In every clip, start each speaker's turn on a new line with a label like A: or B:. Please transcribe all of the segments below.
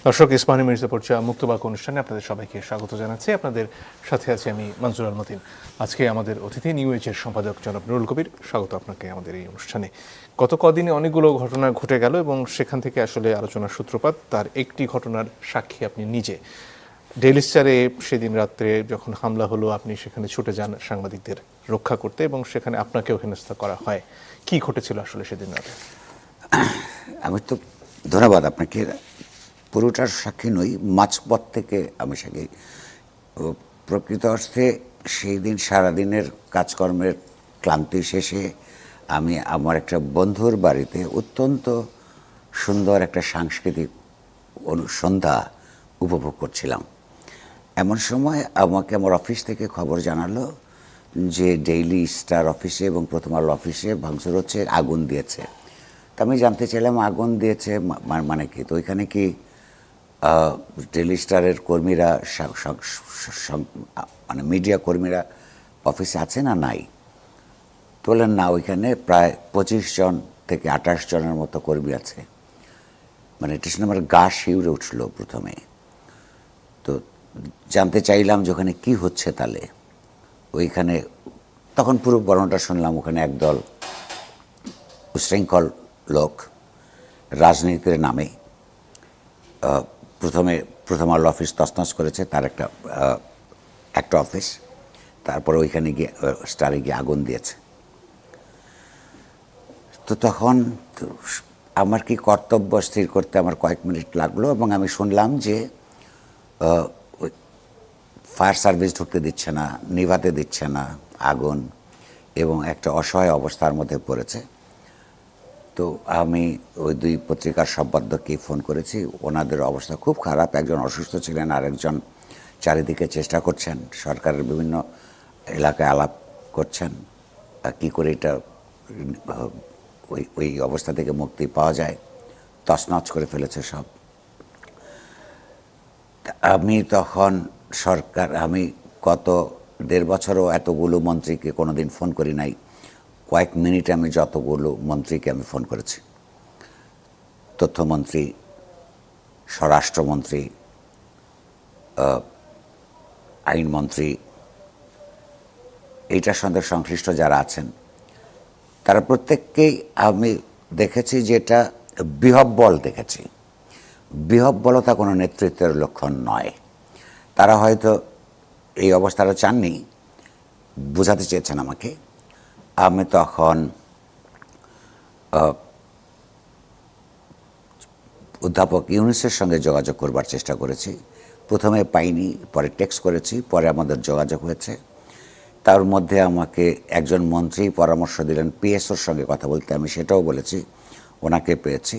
A: দর্শক, ইসমানী মির্জা পড়ছে মুক্তবাক অনুষ্ঠানে আপনাদের সবাইকে স্বাগত জানাচ্ছি। আপনাদের সাথে আছি আমি মনজুর আল মতিন। আজকে আমাদের অতিথি নিউ এজের সম্পাদক জনাব নুরুল কবির। স্বাগত আপনাকে আমাদের এই অনুষ্ঠানে। গত কদিনে অনেকগুলো ঘটনা ঘটে গেল এবং সেখান থেকে আসলে আলোচনার সূত্রপাত। তার একটি ঘটনার সাক্ষী আপনি নিজে। ডেইলি স্টারে সেদিন রাত্রে যখন হামলা হলো, আপনি সেখানে ছুটে যান সাংবাদিকদের রক্ষা করতে এবং সেখানে আপনাকেও হেনস্থা করা হয়। কি ঘটেছিল আসলে সেদিন রাতে?
B: আমি তো ধন্যবাদ আপনাকে। পুরোটার সাক্ষী নই, মাঝপথ থেকে আমি সাক্ষী। প্রকৃত অর্থে সেই দিন সারাদিনের কাজকর্মের ক্লান্তি শেষে আমি আমার একটা বন্ধুর বাড়িতে অত্যন্ত সুন্দর একটা সাংস্কৃতিক সন্ধ্যা উপভোগ করছিলাম। এমন সময় আমাকে আমার অফিস থেকে খবর জানালো যে ডেইলি স্টার অফিসে এবং প্রথম আলো অফিসে ভাঙচুর হচ্ছে, আগুন দিয়েছে। তা আমি জানতে চাইলাম আগুন দিয়েছে মানে কি। তো ওইখানে কি ডেইলি স্টারের কর্মীরা মানে মিডিয়া কর্মীরা অফিসে আছে না নাই? তো বললেন না, ওইখানে প্রায় 25 জন থেকে 28 জনের মতো কর্মী আছে। মানে এটা শুনে আমার গা শিউরে উঠল প্রথমে। তো জানতে চাইলাম যে ওখানে কী হচ্ছে। তাহলে ওইখানে তখন পুরো বর্ণনাটা শুনলাম। ওখানে একদল উশৃঙ্খল লোক রাজনীতির নামে প্রথম আলো অফিস তছনছ করেছে, তার একটা অফিস। তারপরে ওইখানে গিয়ে স্টারে গিয়ে আগুন দিয়েছে। তো তখন আমার কি কর্তব্য স্থির করতে আমার কয়েক মিনিট লাগলো এবং আমি শুনলাম যে ফায়ার সার্ভিস ঢুকতে দিচ্ছে না, নিভাতে দিচ্ছে না আগুন, এবং একটা অসহায় অবস্থার মধ্যে পড়েছে। তো আমি ওই দুই পত্রিকার সম্পাদককে ফোন করেছি। ওনাদের অবস্থা খুব খারাপ। একজন অসুস্থ ছিলেন, আর একজন চারিদিকে চেষ্টা করছেন, সরকারের বিভিন্ন এলাকায় আলাপ করছেন কি করে এটা ওই অবস্থা থেকে মুক্তি পাওয়া যায়। তছনছ করে ফেলেছে সব। আমি তখন আমি গত 1.5 বছরও এতগুলো মন্ত্রীকে কোনোদিন ফোন করি নাই। কয়েক মিনিটে আমি যতগুলো মন্ত্রীকে আমি ফোন করেছি। তথ্যমন্ত্রী, স্বরাষ্ট্রমন্ত্রী, আইনমন্ত্রী, এইটার সঙ্গে সংশ্লিষ্ট যারা আছেন তারা প্রত্যেককেই আমি দেখেছি যে এটা বিহব্বল দেখেছি। বিহব্বলতা কোনো নেতৃত্বের লক্ষণ নয়। তারা হয়তো এই অবস্থাটা চাননি, বোঝাতে চেয়েছেন আমাকে। আমি তখন অধ্যাপক ইউনূসের সঙ্গে যোগাযোগ করবার চেষ্টা করেছি। প্রথমে পাইনি, পরে টেক্সট করেছি, পরে আমাদের যোগাযোগ হয়েছে। তার মধ্যে আমাকে একজন মন্ত্রী পরামর্শ দিলেন পিএসওর সঙ্গে কথা বলতে। আমি সেটাও বলেছি, ওনাকে পেয়েছি।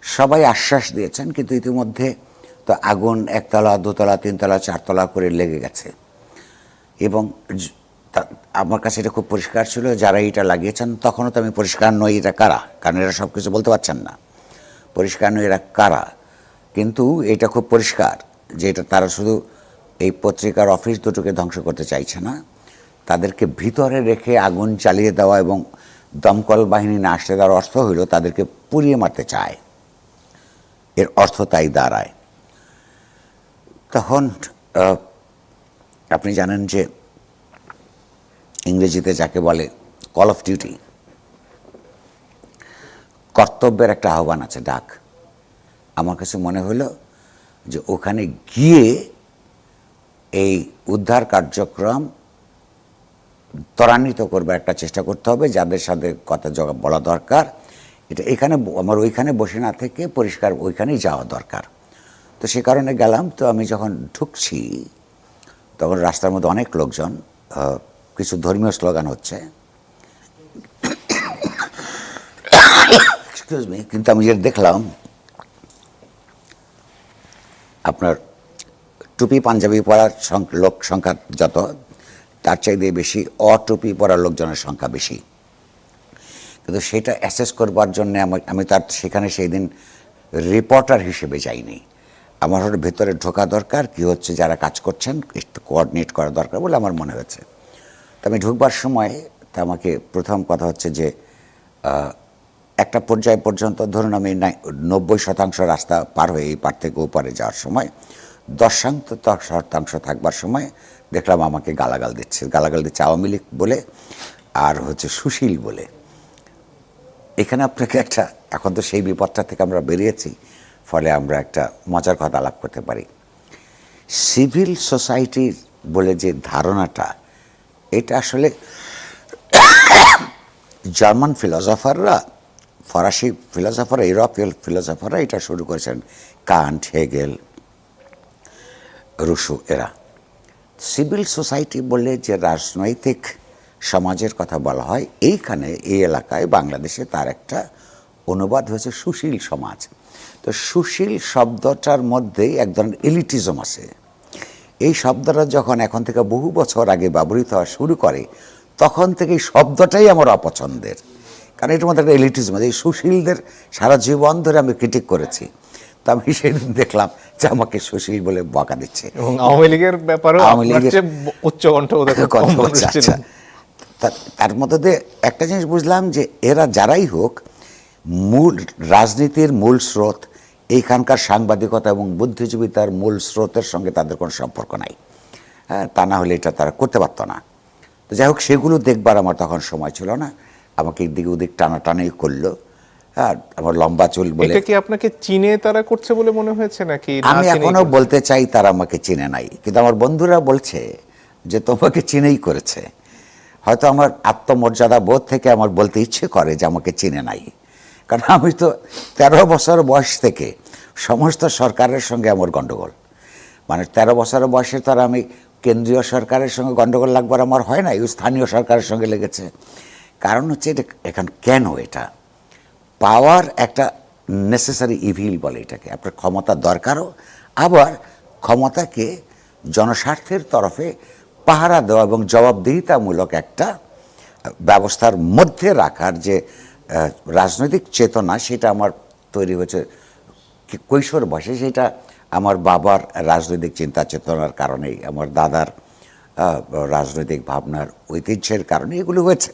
B: সবাই আশ্বাস দিয়েছেন, কিন্তু ইতিমধ্যে তো আগুন 1 তলা 2 তলা 3 তলা 4 তলা করে লেগে গেছে। এবং আমার কাছে এটা খুব পরিষ্কার ছিল, যারা এটা লাগিয়েছেন তখনও তো আমি পরিষ্কার নই এটা কারা, কারণ এরা সব কিছু বলতে পারছেন না। পরিষ্কার নই এরা কারা, কিন্তু এটা খুব পরিষ্কার যে এটা তারা শুধু এই পত্রিকার অফিস দুটোকে ধ্বংস করতে চাইছে না, তাদেরকে ভিতরে রেখে আগুন চালিয়ে দেওয়া এবং দমকল বাহিনী না আসতে দেওয়ার অর্থ হইল তাদেরকে পুড়িয়ে মারতে চায়। এর অর্থ তাই দাঁড়ায়। তখন আপনি জানেন যে ইংরেজিতে যাকে বলে কল অফ ডিউটি, কর্তব্যের একটা আহ্বান আছে, ডাক। আমার কাছে মনে হলো যে ওখানে গিয়ে এই উদ্ধার কার্যক্রম ত্বরান্বিত করবার একটা চেষ্টা করতে হবে। যাদের সাথে কথা বলা দরকার, এটা এখানে আমার ওইখানে বসে না থেকে পরিষ্কার ওইখানেই যাওয়া দরকার। তো সে কারণে গেলাম। তো আমি যখন ঢুকছি তখন রাস্তার মধ্যে অনেক লোকজন, কিছু ধর্মীয় স্লোগান হচ্ছে, এক্সকিউজ মি। কিন্তু আমি যেটা দেখলাম, আপনার টুপি পাঞ্জাবি পরার লোক সংখ্যা যত, তার চাইতে বেশি অটুপি পরার লোকজনের সংখ্যা বেশি। কিন্তু সেটা অ্যাসেস করবার জন্য আমি তার সেখানে সেই দিন রিপোর্টার হিসেবে যাইনি। আমার হয়তো ভেতরে ঢোকা দরকার, কী হচ্ছে যারা কাজ করছেন একটু কোঅর্ডিনেট করা দরকার বলে আমার মনে হয়েছে। তো আমি ঢুকবার সময় তা আমাকে প্রথম কথা হচ্ছে যে একটা পর্যায় পর্যন্ত ধরুন আমি 90% রাস্তা পার হয়ে এই পার থেকে ওপারে যাওয়ার সময় 10% থাকবার সময় দেখলাম আমাকে গালাগাল দিচ্ছে আওয়ামী লীগ বলে আর হচ্ছে সুশীল বলে। এখানে আপনাকে একটা, এখন তো সেই বিপদটা থেকে আমরা বেরিয়েছি, ফলে আমরা একটা মজার কথা আলাপ করতে পারি। সিভিল সোসাইটির বলে যে ধারণাটা, এটা আসলে জার্মান ফিলোসফাররা, ফরাসি ফিলোসফাররা, ইউরোপীয় ফিলোসফাররা এটা শুরু করেছেন, কান্ট, হেগেল, রুশো এরা। সিভিল সোসাইটি বলে যে রাজনৈতিক সমাজের কথা বলা হয়, এইখানে এই এলাকায় বাংলাদেশে তার একটা অনুবাদ হয়েছে সুশীল সমাজ। তো সুশীল শব্দটার মধ্যেই এক ধরনের এলিটিজম আছে। এই শব্দটা যখন এখন থেকে বহু বছর আগে ব্যবহৃত হওয়া শুরু করে, তখন থেকে এই শব্দটাই আমার অপছন্দের, কারণ এটার মধ্যে একটা এলিটিজম আছে। এই সুশীলদের সারা জীবন ধরে আমি ক্রিটিক করেছি, তো আমি সেদিন দেখলাম যে আমাকে সুশীল বলে বকা দিচ্ছে।
A: এবং আওয়ামী লীগের ব্যাপারেও
B: আওয়ামী লীগের
A: উচ্চ কণ্ঠ ওদের
B: কথা বলছে। আচ্ছা, তার মধ্যে দিয়ে একটা জিনিস বুঝলাম যে এরা যারাই হোক, মূল রাজনীতির মূল স্রোত এইখানকার সাংবাদিকতা এবং বুদ্ধিজীবিতার মূল স্রোতের সঙ্গে তাদের কোনো সম্পর্ক নাই। হ্যাঁ, তা না হলে এটা তারা করতে পারতো না। তো যাই হোক, সেগুলো দেখবার আমার তখন সময় ছিল না, আমাকে এদিকে ওদিক টানাটানি করলো। হ্যাঁ, আমার লম্বা চুল বলে।
A: এটা কি আপনাকে চিনে তারা করছে বলে মনে হয়েছে নাকি?
B: আমি এখনো বলতে চাই তারা আমাকে চিনে নাই, কিন্তু আমার বন্ধুরা বলছে যে তোমাকে চিনেই করেছে। হয়তো আমার আত্মমর্যাদা বোধ থেকে আমার বলতে ইচ্ছে করে যে আমাকে চিনে নাই, কারণ আমি তো 13 বছর বয়স থেকে সমস্ত সরকারের সঙ্গে আমার গণ্ডগোল। মানে 13 বছর বয়সে তো আর আমি কেন্দ্রীয় সরকারের সঙ্গে গণ্ডগোল লাগবার আমার হয় না, স্থানীয় সরকারের সঙ্গে লেগেছে। কারণ হচ্ছে এটা এখন কেন, এটা পাওয়ার একটা নেসেসারি ইভিল বলে এটাকে। আপনার ক্ষমতা দরকারও, আবার ক্ষমতাকে জনস্বার্থের তরফে পাহারা দেওয়া এবং জবাবদিহিতামূলক একটা ব্যবস্থার মধ্যে রাখার যে রাজনৈতিক চেতনা, সেটা আমার তৈরি হয়েছে কৈশোর বয়সে। সেটা আমার বাবার রাজনৈতিক চিন্তা চেতনার কারণেই, আমার দাদার রাজনৈতিক ভাবনার ঐতিহ্যের কারণে এগুলো হয়েছে।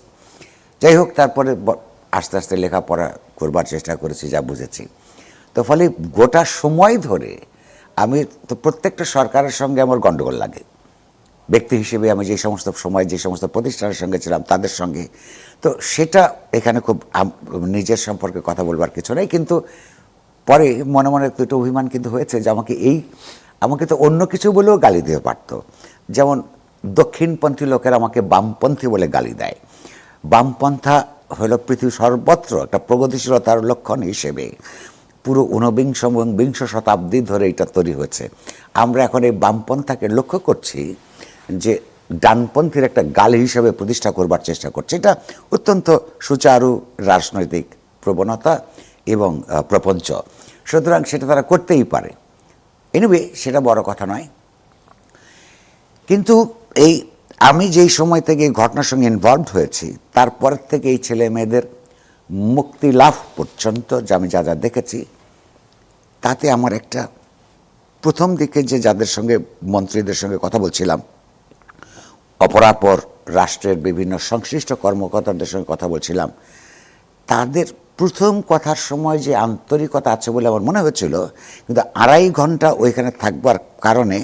B: যাই হোক, তারপরে আস্তে আস্তে লেখাপড়া করবার চেষ্টা করেছি, যা বুঝেছি। তো ফলে গোটা সময় ধরে আমি তো প্রত্যেকটা সরকারের সঙ্গে আমার গণ্ডগোল লাগে। ব্যক্তি হিসেবে আমি যে সমস্ত সময় যে সমস্ত প্রতিষ্ঠানের সঙ্গে ছিলাম তাদের সঙ্গে, তো সেটা এখানে খুব নিজের সম্পর্কে কথা বলবার কিছু নেই। কিন্তু পরে মনে মনে একটু অভিমান কিন্তু হয়েছে যে আমাকে তো অন্য কিছু বলেও গালি দিতে পারতো। যেমন দক্ষিণপন্থী লোকেরা আমাকে বামপন্থী বলে গালি দেয়। বামপন্থা হলো পৃথিবীর সর্বত্র একটা প্রগতিশীলতার লক্ষণ হিসেবে পুরো 19 এবং 20 শতাব্দী ধরে এটা তৈরি হয়েছে। আমরা এখন এই বামপন্থাকে লক্ষ্য করছি যে ডানপন্থীর একটা গালি হিসেবে প্রতিষ্ঠা করবার চেষ্টা করছে। এটা অত্যন্ত সুচারু রাজনৈতিক প্রবণতা এবং প্রপঞ্চ, সুতরাং সেটা তারা করতেই পারে। এনিওয়ে, সেটা বড় কথা নয়। কিন্তু আমি যেই সময় থেকে এই ঘটনার সঙ্গে ইনভলভড হয়েছি, তারপর থেকে এই ছেলে মেয়েদের মুক্তি লাভ পর্যন্ত যে আমি যা যা দেখেছি, তাতে আমার একটা প্রথম দিকে যে যাদের সঙ্গে মন্ত্রীদের সঙ্গে কথা বলছিলাম, অপরাপর রাষ্ট্রের বিভিন্ন সংশ্লিষ্ট কর্মকর্তাদের সঙ্গে কথা বলছিলাম, তাদের প্রথম কথার সময় যে আন্তরিকতা আছে বলে আমার মনে হচ্ছিল, কিন্তু 2.5 ঘন্টা ওইখানে থাকবার কারণে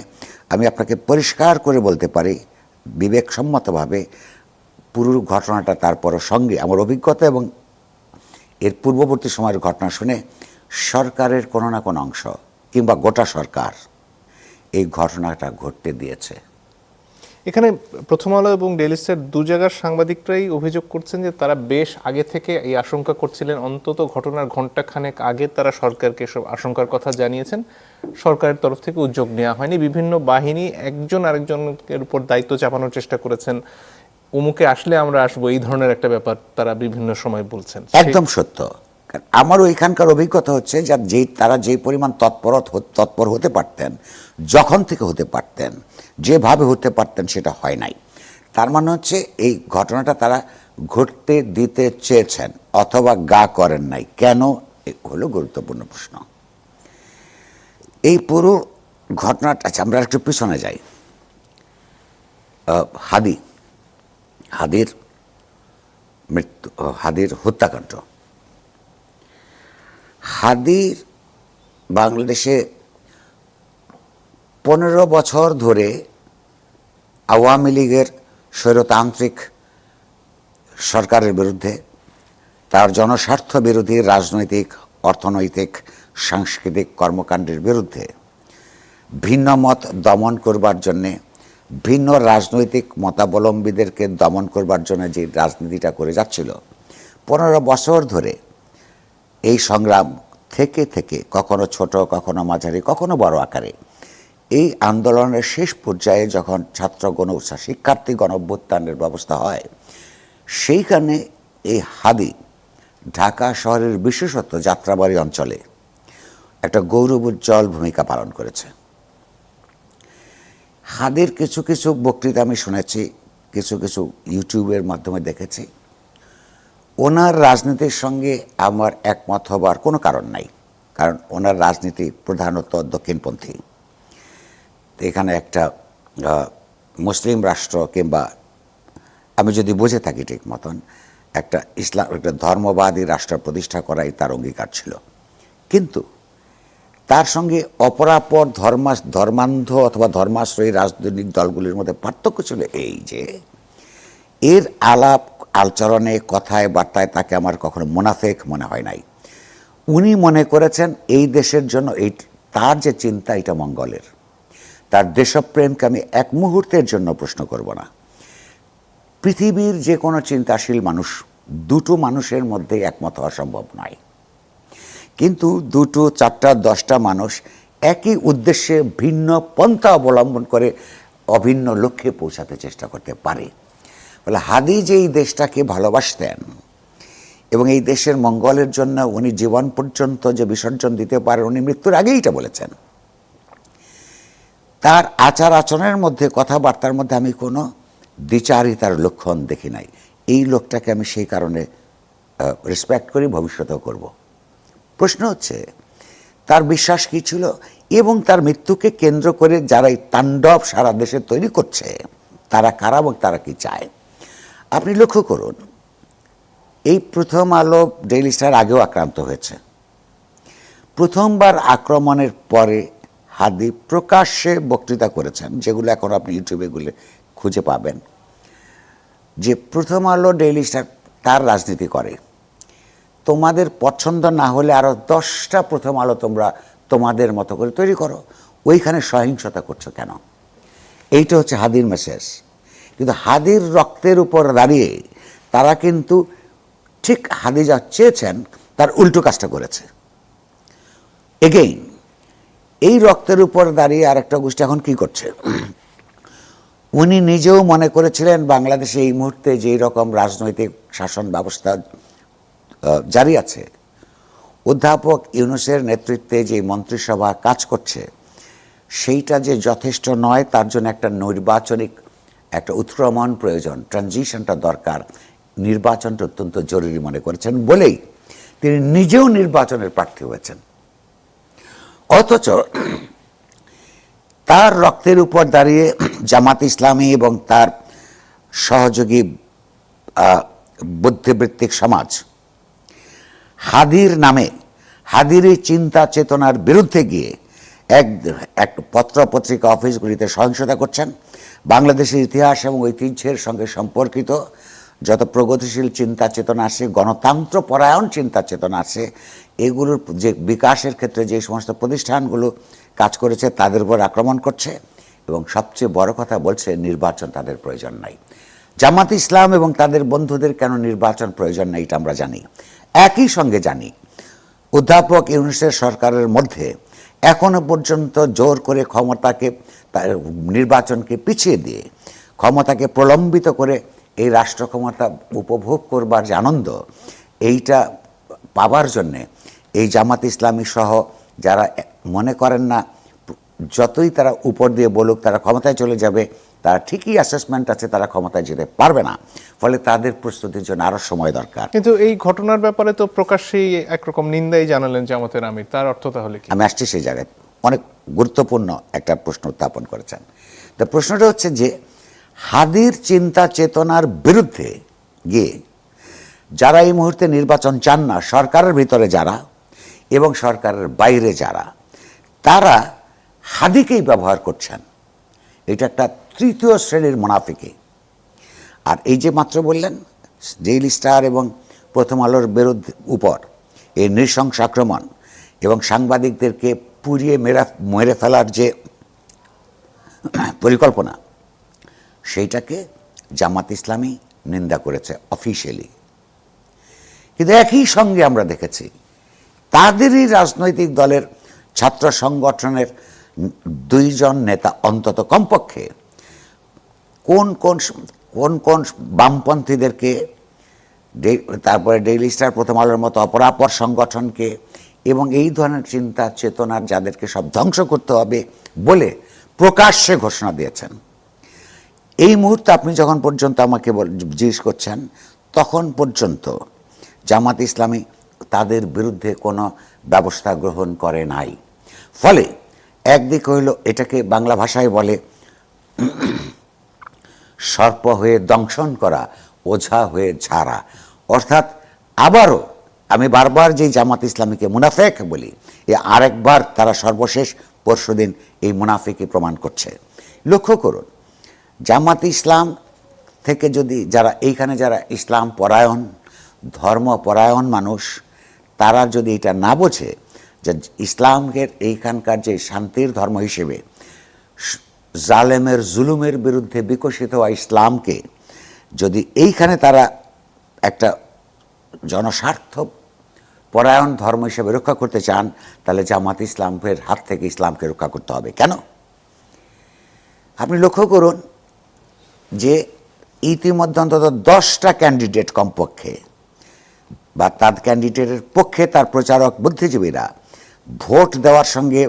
B: আমি আপনাকে পরিষ্কার করে বলতে পারি বিবেকসম্মতভাবে পুরো ঘটনাটা তারপরও সঙ্গে আমার অভিজ্ঞতা এবং এর পূর্ববর্তী সময়ের ঘটনা শুনে সরকারের কোনো না কোনো অংশ কিংবা গোটা সরকার এই ঘটনাটা ঘটতে দিয়েছে।
A: এখানে প্রথম আলো এবং ডেইলি স্টার দু জায়গার সাংবাদিকরাই অভিযোগ করছেন যে তারা বেশ আগে থেকে এই আশঙ্কা করছিলেন, অন্তত ঘটনার ঘণ্টাখানেক আগে তারা সরকারকে সব আশঙ্কার কথা জানিয়েছেন। সরকারের তরফ থেকে উদ্যোগ নেওয়া হয়নি। বিভিন্ন বাহিনী একজন আরেকজনের উপর দায়িত্ব চাপানোর চেষ্টা করেছেন, অমুকে আসলে আমরা আসবো, এই ধরনের একটা ব্যাপার তারা বিভিন্ন সময় বলছেন।
B: একদম সত্য। আমারও এখানকার অভিজ্ঞতা হচ্ছে যে তারা যে পরিমাণ তৎপর হতে পারতেন, যখন থেকে হতে পারতেন, যেভাবে হতে পারতেন, সেটা হয় নাই। তার মানে হচ্ছে এই ঘটনাটা তারা ঘটতে দিতে চেয়েছেন অথবা গা করেন নাই। কেন হলো গুরুত্বপূর্ণ প্রশ্ন। এই পুরো ঘটনাটা, আচ্ছা আমরা একটু পিছনে যাই। হাদির মৃত্যু, হাদির হত্যাকাণ্ড, হাদির বাংলাদেশে 15 বছর ধরে আওয়ামী লীগের স্বৈরতান্ত্রিক সরকারের বিরুদ্ধে, তার জনস্বার্থ বিরোধী রাজনৈতিক, অর্থনৈতিক, সাংস্কৃতিক কর্মকাণ্ডের বিরুদ্ধে ভিন্ন মত দমন করবার জন্যে, ভিন্ন রাজনৈতিক মতাবলম্বীদেরকে দমন করবার জন্য যে রাজনীতিটা করে যাচ্ছিল 15 বছর ধরে, এই সংগ্রাম থেকে থেকে কখনো ছোট, কখনো মাঝারি, কখনো বড় আকারে, এই আন্দোলনের শেষ পর্যায়ে যখন ছাত্র শিক্ষার্থী গণ অভ্যুত্থানের ব্যবস্থা হয়, সেইখানে এই হাদি ঢাকা শহরের বিশেষত যাত্রাবাড়ি অঞ্চলে একটা গৌরবোজ্জ্বল ভূমিকা পালন করেছে। হাদির কিছু কিছু বক্তৃতা আমি শুনেছি, কিছু কিছু ইউটিউবের মাধ্যমে দেখেছি। ওনার রাজনীতির সঙ্গে আমার একমত হবার কোনো কারণ নাই, কারণ ওনার রাজনীতি প্রধানত দক্ষিণপন্থী। এখানে একটা মুসলিম রাষ্ট্র, কিংবা আমি যদি বুঝে থাকি ঠিক মতন, একটা ধর্মবাদী রাষ্ট্র প্রতিষ্ঠা করাই তার অঙ্গীকার ছিল। কিন্তু তার সঙ্গে অপরাপর ধর্মান্ধ অথবা ধর্মাশ্রয়ী রাজনৈতিক দলগুলির মধ্যে পার্থক্য ছিল এই যে, এর আলাপ আচরণে, কথায়, বার্তায় তাকে আমার কখনো মুনাফেক মনে হয় নাই। উনি মনে করেছেন এই দেশের জন্য তার যে চিন্তা, এটা মঙ্গলের। তার দেশপ্রেমকে আমি এক মুহূর্তের জন্য প্রশ্ন করব না। পৃথিবীর যে কোনো চিন্তাশীল মানুষ, দুটো মানুষের মধ্যে একমত হওয়া সম্ভব নয়, কিন্তু 2, 4, 10টা মানুষ একই উদ্দেশ্যে ভিন্ন পন্থা অবলম্বন করে অভিন্ন লক্ষ্যে পৌঁছাতে চেষ্টা করতে পারে। বলে হাদি যে এই দেশটাকে ভালোবাসতেন এবং এই দেশের মঙ্গলের জন্য উনি জীবন পর্যন্ত যে বিসর্জন দিতে পারেন, উনি মৃত্যুর আগেই এটা বলেছেন। তার আচার আচরণের মধ্যে, কথাবার্তার মধ্যে আমি কোনো দ্বিচারিতার লক্ষণ দেখি নাই। এই লোকটাকে আমি সেই কারণে রেসপেক্ট করি, ভবিষ্যতেও করব। প্রশ্ন হচ্ছে তার বিশ্বাস কী ছিল, এবং তার মৃত্যুকে কেন্দ্র করে যারা এই তাণ্ডব সারা দেশে তৈরি করছে, তারা কারা এবং তারা কি চায়। আপনি লক্ষ্য করুন, এই প্রথম আলো ডেইলি স্টার আগেও আক্রান্ত হয়েছে। প্রথমবার আক্রমণের পরে হাদি প্রকাশ্যে বক্তৃতা করেছেন, যেগুলো এখন আপনি ইউটিউবে খুঁজে পাবেন, যে প্রথম আলো ডেইলি স্টার তার রাজনীতি করে। তোমাদের পছন্দ না হলে আরও 10টা প্রথম আলো তোমরা তোমাদের মতো করে তৈরি করো, ওইখানে সহিংসতা করছো কেন? এইটা হচ্ছে হাদির মেসেজ। কিন্তু হাদির রক্তের উপর দাঁড়িয়ে তারা কিন্তু ঠিক হাদি যা চেয়েছেন তার উল্টো কাজটা করেছে। এগেইন এই রক্তের উপর দাঁড়িয়ে আরেকটা গোষ্ঠী এখন কি করছে, উনি নিজেও মনে করেছিলেন বাংলাদেশে এই মুহূর্তে যেই রকম রাজনৈতিক শাসন ব্যবস্থা জারি আছে, অধ্যাপক ইউনূসের নেতৃত্বে যে মন্ত্রিসভা কাজ করছে, সেইটা যে যথেষ্ট নয়, তার জন্য একটা নির্বাচনিক একটা উৎক্রমণ প্রয়োজন, ট্রানজিশনটা দরকার, নির্বাচনটা অত্যন্ত জরুরি মনে করেছেন বলেই তিনি নিজেও নির্বাচনের প্রার্থী হয়েছেন। অথচ তার রক্তের উপর দাঁড়িয়ে জামাত ইসলামী এবং তার সহযোগী বুদ্ধিবৃত্তিক সমাজ হাদির নামে, হাদির এই চিন্তা চেতনার বিরুদ্ধে গিয়ে এক পত্র পত্রিকা অফিসগুলিতে সহিংসতা করছেন। বাংলাদেশের ইতিহাস এবং ঐতিহ্যের সঙ্গে সম্পর্কিত যত প্রগতিশীল চিন্তা চেতনা আছে, গণতন্ত্র পরায়ণ চিন্তা চেতনা আছে, এগুলোর যে বিকাশের ক্ষেত্রে যে সমস্ত প্রতিষ্ঠানগুলো কাজ করেছে তাদের উপর আক্রমণ করছে, এবং সবচেয়ে বড় কথা বলছে নির্বাচন তাদের প্রয়োজন নাই। জামাত ইসলাম এবং তাদের বন্ধুদের কেন নির্বাচন প্রয়োজন নেই এটা আমরা জানি। একই সঙ্গে জানি অধ্যাপক ইউনূসের সরকারের মধ্যে এখনো পর্যন্ত জোর করে ক্ষমতাকে, নির্বাচনকে পিছিয়ে দিয়ে ক্ষমতাকে প্রলম্বিত করে এই রাষ্ট্র ক্ষমতা উপভোগ করবার যে আনন্দ, এইটা পাবার জন্যে এই জামাত ইসলামী সহ যারা মনে করেন না যতই তারা উপর দিয়ে বলুক তারা ক্ষমতায় চলে যাবে, তার ঠিকই অ্যাসেসমেন্ট আছে তারা ক্ষমতায় যেতে পারবে না, ফলে তাদের প্রস্তুতির জন্য আরও সময় দরকার।
A: কিন্তু এই ঘটনার ব্যাপারে তো প্রকাশ্যেই একরকম নিন্দাই জানালেন জামাতের আমির, তার অর্থ তাহলে কি?
B: আমি আসছি সেই জায়গায়, অনেক গুরুত্বপূর্ণ একটা প্রশ্ন উত্থাপন করেছেন। তো প্রশ্নটা হচ্ছে যে হাদির চিন্তা চেতনার বিরুদ্ধে গিয়ে যারা এই মুহূর্তে নির্বাচন চান না, সরকারের ভিতরে যারা, এবং সরকারের বাইরে যারা, তারা হাদিকেই ব্যবহার করছেন। এটা একটা তৃতীয় শ্রেণীর মুনাফিকি। আর এই যে মাত্র বললেন ডেইলি স্টার এবং প্রথম আলোর উপর এই নৃশংস আক্রমণ এবং সাংবাদিকদেরকে পুড়িয়ে মেরে ফেলার যে পরিকল্পনা, সেইটাকে জামাত ইসলামী নিন্দা করেছে অফিশিয়ালি। কিন্তু একই সঙ্গে আমরা দেখেছি তাদেরই রাজনৈতিক দলের ছাত্র সংগঠনের 2 জন নেতা অন্তত কমপক্ষে কোন কোন কোন কোন বামপন্থীদেরকে, তারপরে ডেইলি স্টার, প্রথম আলোর মতো অপরাপর সংগঠনকে এবং এই ধরনের চিন্তা চেতনার যাদেরকে সব ধ্বংস করতে হবে বলে প্রকাশ্যে ঘোষণা দিয়েছেন। এই মুহূর্তে আপনি যখন পর্যন্ত আমাকে জিজ্ঞেস করছেন, তখন পর্যন্ত জামাত ইসলামী তাদের বিরুদ্ধে কোনো ব্যবস্থা গ্রহণ করে নাই। ফলে একদিক হইল, এটাকে বাংলা ভাষায় বলে সর্প হয়ে দংশন করা, ওঝা হয়ে ঝাড়া। অর্থাৎ আবারও আমি বারবার যেই জামাত ইসলামীকে মুনাফেক বলি, আরেকবার তারা সর্বশেষ পরশুদিন এই মুনাফিকই প্রমাণ করছে। লক্ষ্য করুন, জামাত ইসলাম থেকে যদি যারা ইসলাম পরায়ণ, ধর্মপরায়ণ মানুষ, তারা যদি এটা না বোঝে যে ইসলামের এইখানকার যে শান্তির ধর্ম হিসেবে জালেমের জুলুমের বিরুদ্ধে বিকশিত হওয়া ইসলামকে যদি এইখানে তারা একটা জনস্বার্থ পরায়ণ ধর্ম হিসেবে রক্ষা করতে চান, তাহলে জামাত ইসলামের হাত থেকে ইসলামকে রক্ষা করতে হবে। কেন? আপনি লক্ষ্য করুন যে ইতিমধ্যে অন্তত 10টা ক্যান্ডিডেট কমপক্ষে বা তার ক্যান্ডিডেটের পক্ষে তার প্রচারক বুদ্ধিজীবীরা ভোট দেওয়ার সঙ্গে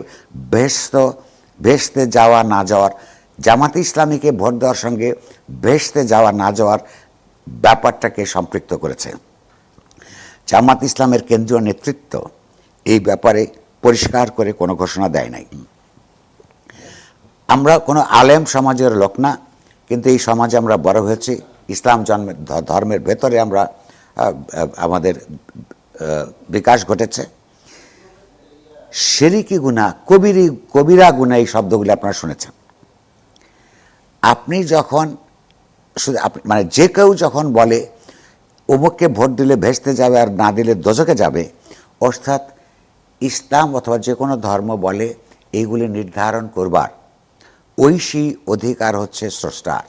B: বেহেশতে যাওয়া না যাওয়ার, জামাত ইসলামীকে ভোট দেওয়ার সঙ্গে বেহেশতে যাওয়া না যাওয়ার ব্যাপারটাকে সম্পৃক্ত করেছে। জামাত ইসলামের কেন্দ্রীয় নেতৃত্ব এই ব্যাপারে পরিষ্কার করে কোনো ঘোষণা দেয় নাই। আমরা কোনো আলেম সমাজের লোক না, কিন্তু এই সমাজে আমরা বড় হয়েছি, ইসলাম ধর্মের ভেতরে আমরা আমাদের বিকাশ ঘটেছে। শিরকি গুনাহ, কবিরা গুনাহ, এই শব্দগুলি আপনারা শুনেছেন। আপনি যখন মানে যে কেউ যখন বলে অমুককে ভোট দিলে ভেস্তে যাবে আর না দিলে দোজখে যাবে, অর্থাৎ ইসলাম অথবা যে কোনো ধর্ম বলে এইগুলি নির্ধারণ করবার ঐশী অধিকার হচ্ছে স্রষ্টার।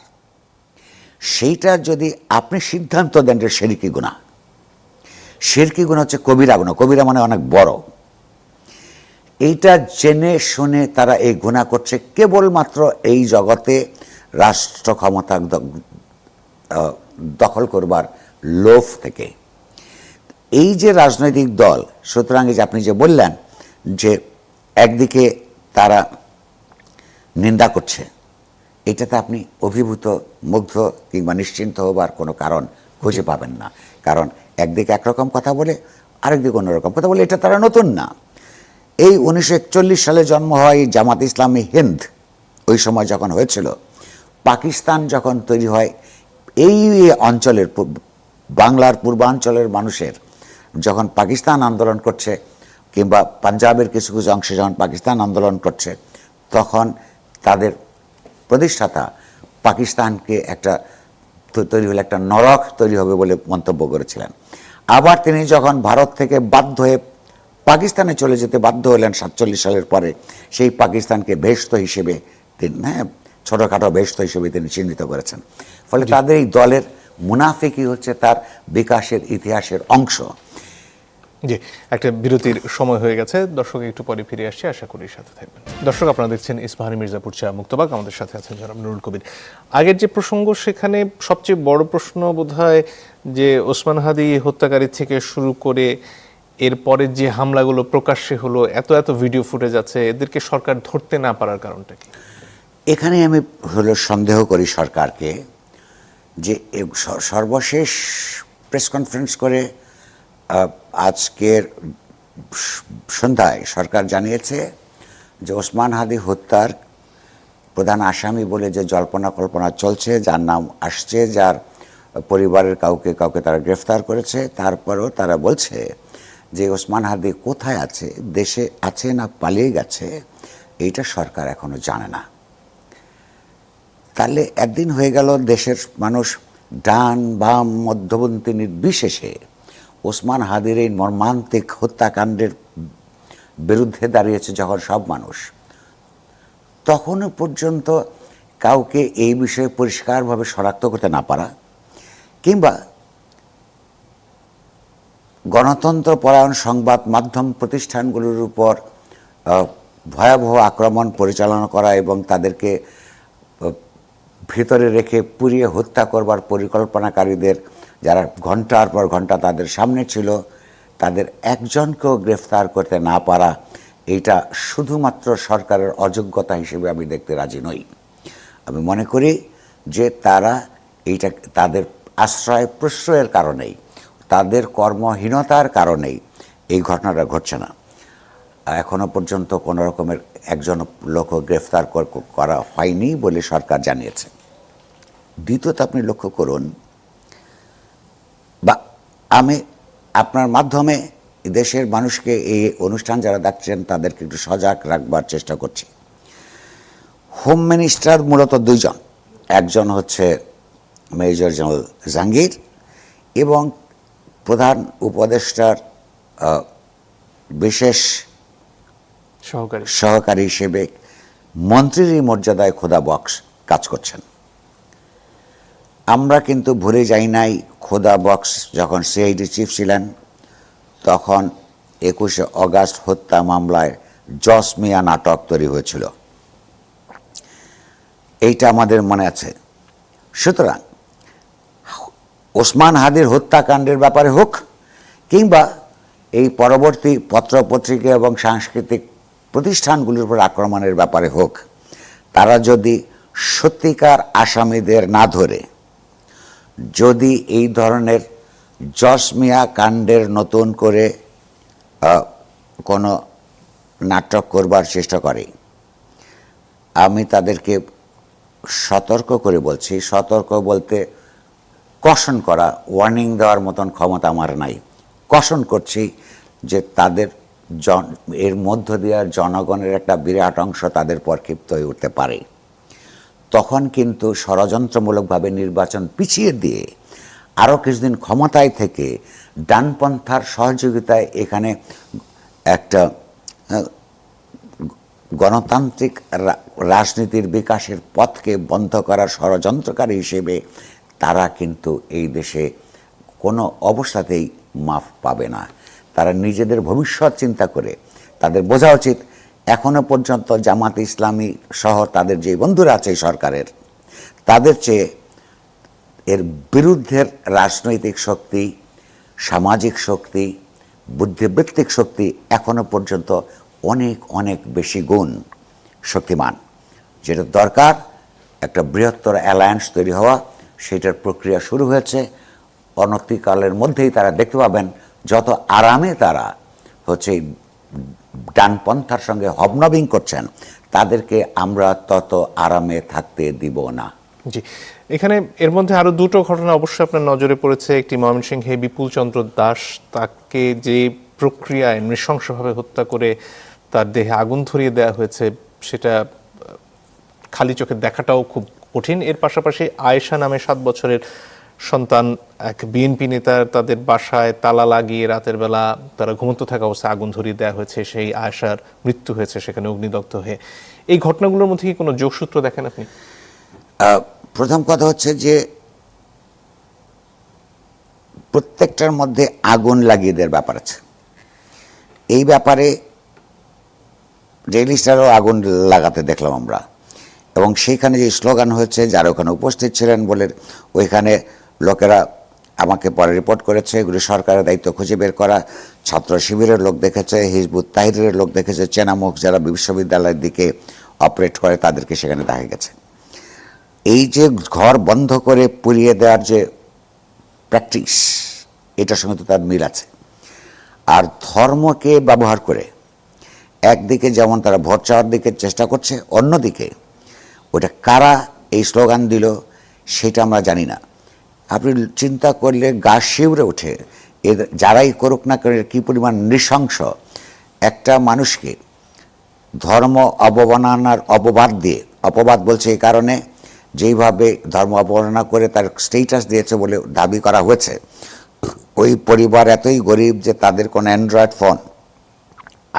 B: সেইটা যদি আপনি সিদ্ধান্ত দেন যে শিরকি গুনাহ, শিরকি গুনাহ হচ্ছে কবিরা গুনাহ, কবিরা মানে অনেক বড়, এইটা জেনে শুনে তারা এই গুনাহ করছে কেবলমাত্র এই জগতে রাষ্ট্র ক্ষমতা দখল করবার লোভ থেকে। এই যে রাজনৈতিক দল, সুতরাং যে আপনি যে বললেন যে একদিকে তারা নিন্দা করছে, এটাতে আপনি অভিভূত, মুগ্ধ কিংবা নিশ্চিন্ত হবার কোনো কারণ খুঁজে পাবেন না। কারণ একদিকে একরকম কথা বলে, আরেকদিকে অন্যরকম কথা বলে, এটা তারা নতুন না। এই 1941 সালে জন্ম হয় জামাত ইসলামী হিন্দ, ওই সময় যখন হয়েছিল, পাকিস্তান যখন তৈরি হয়, এই অঞ্চলের বাংলার পূর্বাঞ্চলের মানুষের যখন পাকিস্তান আন্দোলন করছে, কিংবা পাঞ্জাবের কিছু কিছু অংশে যখন পাকিস্তান আন্দোলন করছে, তখন তাদের প্রতিষ্ঠাতা পাকিস্তানকে তৈরি হলে একটা নরক তৈরি হবে বলে মন্তব্য করেছিলেন। আবার তিনি যখন ভারত থেকে বাধ্য হয়ে পাকিস্তানে চলে যেতে বাধ্য হলেন 47 সালের পরে, সেই পাকিস্তানকে বেহেশত হিসেবে তিনি ছোটোখাটো বেহেশত হিসেবে তিনি চিহ্নিত করেছেন। ফলে তাদের এই দলের মুনাফিকি হচ্ছে তার বিকাশের ইতিহাসের অংশ।
A: জি, একটা বিরতির সময় হয়ে গেছে, দর্শক একটু পরে ফিরে আসছি, আশা করি সাথে থাকবেন। দর্শক, আপনারা দেখছেন ইস্পাহানি মির্জাপুর চা মুক্তবাগ, আমাদের সাথে আছেন জনাব নুরুল কবির। আগের যে প্রসঙ্গ, সেখানে সবচেয়ে বড় প্রশ্ন বোধহয় যে ওসমান হাদি হত্যাকারী থেকে শুরু করে এরপরে যে হামলাগুলো প্রকাশ্যে হলো, এত ভিডিও ফুটেজ আছে, এদেরকে সরকার ধরতে না পারার কারণটা কি?
B: এখানে আমি সন্দেহ করি সরকারকে, যে সর্বশেষ প্রেস কনফারেন্স করে আজকের সন্ধ্যায় সরকার জানিয়েছে যে ওসমান হাদি হত্যার প্রধান আসামি বলে যে জল্পনা কল্পনা চলছে, যার নাম আসছে, যার পরিবারের কাউকে তারা গ্রেফতার করেছে, তারপরেও তারা বলছে যে ওসমান হাদি কোথায় আছে, দেশে আছে না পালিয়ে গেছে, এইটা সরকার এখনো জানে না। তাহলে একদিন হয়ে গেল দেশের মানুষ ডান বাম মধ্যপন্থী নির্বিশেষে ওসমান হাদির এই মর্মান্তিক হত্যাকাণ্ডের বিরুদ্ধে দাঁড়িয়েছে যখন সব মানুষ, তখনও পর্যন্ত কাউকে এই বিষয়ে পরিষ্কারভাবে শনাক্ত করতে না পারা, কিংবা গণতন্ত্র পরায়ণ সংবাদ মাধ্যম প্রতিষ্ঠানগুলোর উপর ভয়াবহ আক্রমণ পরিচালনা করা এবং তাদেরকে ভিতরে রেখে পুড়িয়ে হত্যা করবার পরিকল্পনাকারীদের, যারা ঘন্টার পর ঘন্টা তাদের সামনে ছিল, তাদের একজনকেও গ্রেফতার করতে না পারা, এইটা শুধুমাত্র সরকারের অযোগ্যতা হিসেবে আমি দেখতে রাজি নই। আমি মনে করি যে তারা এইটা তাদের আশ্রয় প্রশ্রয়ের কারণেই, তাদের কর্মহীনতার কারণেই এই ঘটনাটা ঘটছে না। এখনো পর্যন্ত কোনো রকমের একজন লোক গ্রেফতার করা হয়নি বলে সরকার জানিয়েছে। দ্বিতীয়ত, আপনি লক্ষ্য করুন, বা আমি আপনার মাধ্যমে দেশের মানুষকে এই অনুষ্ঠান যারা দেখছেন তাদেরকে একটু সজাগ রাখবার চেষ্টা করছি। হোম মিনিস্টার মূলত দুইজন, একজন হচ্ছে মেজর জেনারেল জাহাঙ্গীর এবং প্রধান উপদেষ্টার বিশেষ সহকারী হিসেবে মন্ত্রীর মর্যাদায় খোদা বক্স কাজ করছেন। আমরা কিন্তু ভুলে যাই নাই, খোদা বক্স যখন সিআইডি চিফ ছিলেন তখন 21শে অগাস্ট হত্যা মামলায় জস মিয়া নাটক তৈরি হয়েছিল, এইটা আমাদের মনে আছে। সুতরাং ওসমান হাদির হত্যাকাণ্ডের ব্যাপারে হোক কিংবা এই পরবর্তী পত্রপত্রিকা এবং সাংস্কৃতিক প্রতিষ্ঠানগুলির উপর আক্রমণের ব্যাপারে হোক, তারা যদি সত্যিকার আসামিদের না ধরে যদি এই ধরনের জস মিয়া কাণ্ডের নতুন করে কোনো নাটক করবার চেষ্টা করে, আমি তাদেরকে সতর্ক করে বলছি, সতর্ক বলতে কশন করা, ওয়ার্নিং দেওয়ার মতন ক্ষমতা আমার নাই, কশন করছি যে তাদের এর মধ্য দিয়ে জনগণের একটা বিরাট অংশ তাদের পর ক্ষিপ্ত হয়ে উঠতে পারে। তখন কিন্তু ষড়যন্ত্রমূলকভাবে নির্বাচন পিছিয়ে দিয়ে আরও কিছুদিন ক্ষমতায় থেকে ডানপন্থার সহযোগিতায় এখানে একটা গণতান্ত্রিক রাজনীতির বিকাশের পথকে বন্ধ করার ষড়যন্ত্রকারী হিসেবে তারা কিন্তু এই দেশে কোনো অবস্থাতেই মাফ পাবে না। তারা নিজেদের ভবিষ্যৎ চিন্তা করে তাদের বোঝা উচিত, এখনো পর্যন্ত জামাত ইসলামী সহ তাদের যে বন্ধুরা আছে সরকারের, তাদের চেয়ে এর বিরুদ্ধের রাজনৈতিক শক্তি, সামাজিক শক্তি, বুদ্ধিবৃত্তিক শক্তি এখনো পর্যন্ত অনেক অনেক বেশি গুণ শক্তিমান। যেটা দরকার, একটা বৃহত্তর অ্যালায়েন্স তৈরি হওয়া, সেটার প্রক্রিয়া শুরু হয়েছে। অনতিকালের মধ্যেই তারা দেখতে পাবেন যত আরামে তারা হচ্ছে ডানপন্থার সঙ্গে হবনবিং করছেন, তাদেরকে আমরা তত আরামে থাকতে দিব না।
A: জি, এখানে এর মধ্যে আরো দুটো ঘটনা অবশ্যই আপনার নজরে পড়েছে। একটি ময়মনসিংহে বিপুল চন্দ্র দাস, তাকে যে প্রক্রিয়ায় নৃশংসভাবে হত্যা করে তার দেহে আগুন ধরিয়ে দেওয়া হয়েছে, সেটা খালি চোখে দেখাটাও খুব কঠিন। এর পাশাপাশি আয়েশা নামে 7 বছরের সন্তান, এক বিএনপি নেতার তাদের বাসায় তালা লাগিয়ে রাতের বেলা তারা ঘুমন্ত থাকা অবস্থায় আগুন ধরিয়ে দেওয়া হয়েছে, সেই আয়েশার মৃত্যু হয়েছে সেখানে অগ্নিদগ্ধ হয়ে। এই ঘটনাগুলোর মধ্যে কি কোনো যোগসূত্র দেখেন আপনি?
B: প্রথম কথা হচ্ছে যে প্রত্যেকটার মধ্যে আগুন লাগিয়ে দেওয়ার ব্যাপার আছে। এই ব্যাপারে ডেইলি স্টারও আগুন লাগাতে দেখলাম আমরা, এবং সেইখানে যে স্লোগান হয়েছে, যারা ওখানে উপস্থিত ছিলেন বলে ওইখানে লোকেরা আমাকে পরে রিপোর্ট করেছে, এগুলি সরকারের দায়িত্ব খুঁজে বের করা। ছাত্র শিবিরের লোক দেখেছে, হিজবুত তাহরিরের লোক দেখেছে, চেনামুখ যারা বিশ্ববিদ্যালয়ের দিকে অপারেট করে তাদেরকে সেখানে দেখা গেছে। এই যে ঘর বন্ধ করে পুড়িয়ে দেওয়ার যে প্র্যাকটিস, এটার সঙ্গে তো তার মিল আছে। আর ধর্মকে ব্যবহার করে একদিকে যেমন তারা ভোট চাওয়ার দিকে চেষ্টা করছে, অন্যদিকে ওটা কারা এই স্লোগান দিল সেটা আমরা জানি না। আপনি চিন্তা করলে গা শিউরে ওঠে এদের যারাই করুক না করে কী পরিমাণ নৃশংস একটা মানুষকে ধর্ম অবমাননার অপবাদ বলছে এই কারণে যেইভাবে ধর্ম অবমাননা করে তার স্টেটাস দিয়েছে বলে দাবি করা হয়েছে। ওই পরিবার এতই গরিব যে তাদের কোনো অ্যান্ড্রয়েড ফোন,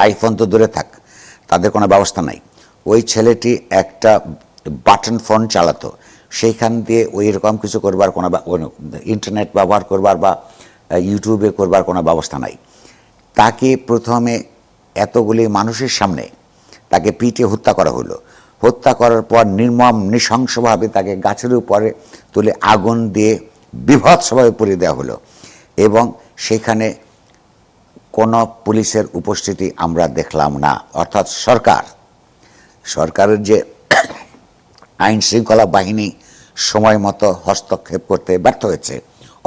B: আইফোন তো দূরে থাক, তাদের কোনো ব্যবস্থা নাই। ওই ছেলেটি একটা বাটন ফোন চালাতো, সেইখান দিয়ে ওই রকম কিছু করবার কোনো ইন্টারনেট ব্যবহার করবার বা ইউটিউবে করবার কোনো ব্যবস্থা নাই। তাকে প্রথমে এতগুলি মানুষের সামনে তাকে পিটে হত্যা করা হলো। হত্যা করার পর নির্মম নৃশংসভাবে তাকে গাছের উপরে তুলে আগুন দিয়ে বীভৎসভাবে পুড়িয়ে দেওয়া হলো এবং সেখানে কোনো পুলিশের উপস্থিতি আমরা দেখলাম না। অর্থাৎ সরকারের যে আইন শৃঙ্খলা বাহিনী সময় মতো হস্তক্ষেপ করতে ব্যর্থ হয়েছে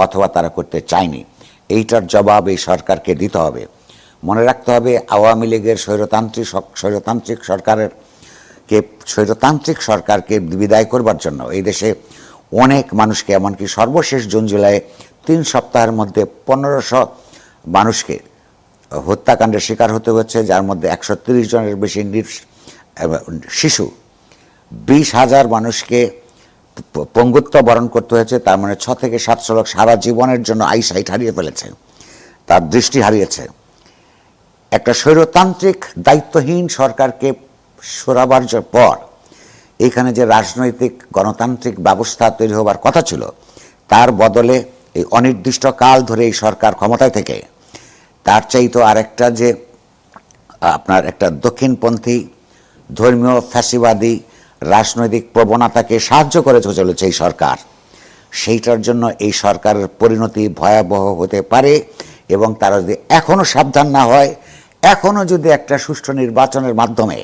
B: অথবা তারা করতে চায়নি, এইটার জবাব এই সরকারকে দিতে হবে। মনে রাখতে হবে আওয়ামী লীগের স্বৈরতান্ত্রিক সরকারকে বিদায় করবার জন্য এই দেশে অনেক মানুষকে, এমনকি সর্বশেষ জুন জুলাইয়ে 3 সপ্তাহের মধ্যে 1500 মানুষকে হত্যাকাণ্ডের শিকার হতে হচ্ছে, যার মধ্যে 130 জনের বেশি শিশু, 20,000 মানুষকে পঙ্গুত্ব বরণ করতে হয়েছে। তার মানে 6 থেকে 700 লোক সারা জীবনের জন্য আইসাইট হারিয়ে ফেলেছে, তার দৃষ্টি হারিয়েছে। একটা স্বৈরতান্ত্রিক দায়িত্বহীন সরকারকে সরাবার পর এখানে যে রাজনৈতিক গণতান্ত্রিক ব্যবস্থা তৈরি হবার কথা ছিল, তার বদলে এই অনির্দিষ্টকাল ধরে এই সরকার ক্ষমতায় থেকে তার চাইতো আরেকটা যে আপনার একটা দক্ষিণপন্থী ধর্মীয় ফ্যাসিবাদী রাজনৈতিক প্রবণতাকে সাহায্য করে চলেছে এই সরকার। সেইটার জন্য এই সরকারের পরিণতি ভয়াবহ হতে পারে এবং তারা যদি এখনও সাবধান না হয়, এখনও যদি একটা সুষ্ঠু নির্বাচনের মাধ্যমে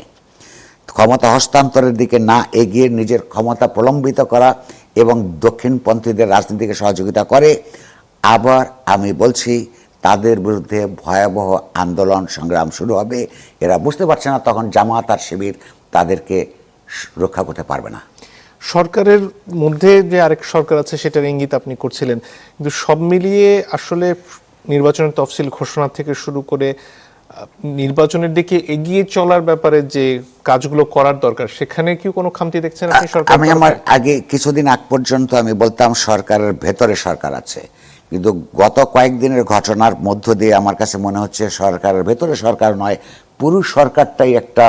B: ক্ষমতা হস্তান্তরের দিকে না এগিয়ে নিজের ক্ষমতা প্রলম্বিত করা এবং দক্ষিণপন্থীদের রাজনীতিকে সহযোগিতা করে, আবার আমি বলছি তাদের বিরুদ্ধে ভয়াবহ আন্দোলন সংগ্রাম শুরু হবে। এরা বুঝতে পারছে না তখন জামাত আর শিবির তাদেরকে রক্ষা করতে পারবে না।
A: সরকারের মধ্যে যে আরেক সরকার আছে সেটার ইঙ্গিত আপনি করছিলেন, কিন্তু সব মিলিয়ে আসলে নির্বাচনের তফসিল ঘোষণা থেকে শুরু করে নির্বাচনের দিকে এগিয়ে চলার ব্যাপারে যে কাজগুলো করার দরকার, সেখানে কি কোনো খামতি দেখছেন আপনি সরকার?
B: আমি আমার কিছুদিন আগ পর্যন্ত আমি বলতাম সরকারের ভেতরে সরকার আছে, কিন্তু গত কয়েকদিনের ঘটনার মধ্য দিয়ে আমার কাছে মনে হচ্ছে সরকারের ভেতরে সরকার নয়, পুরো সরকারটাই একটা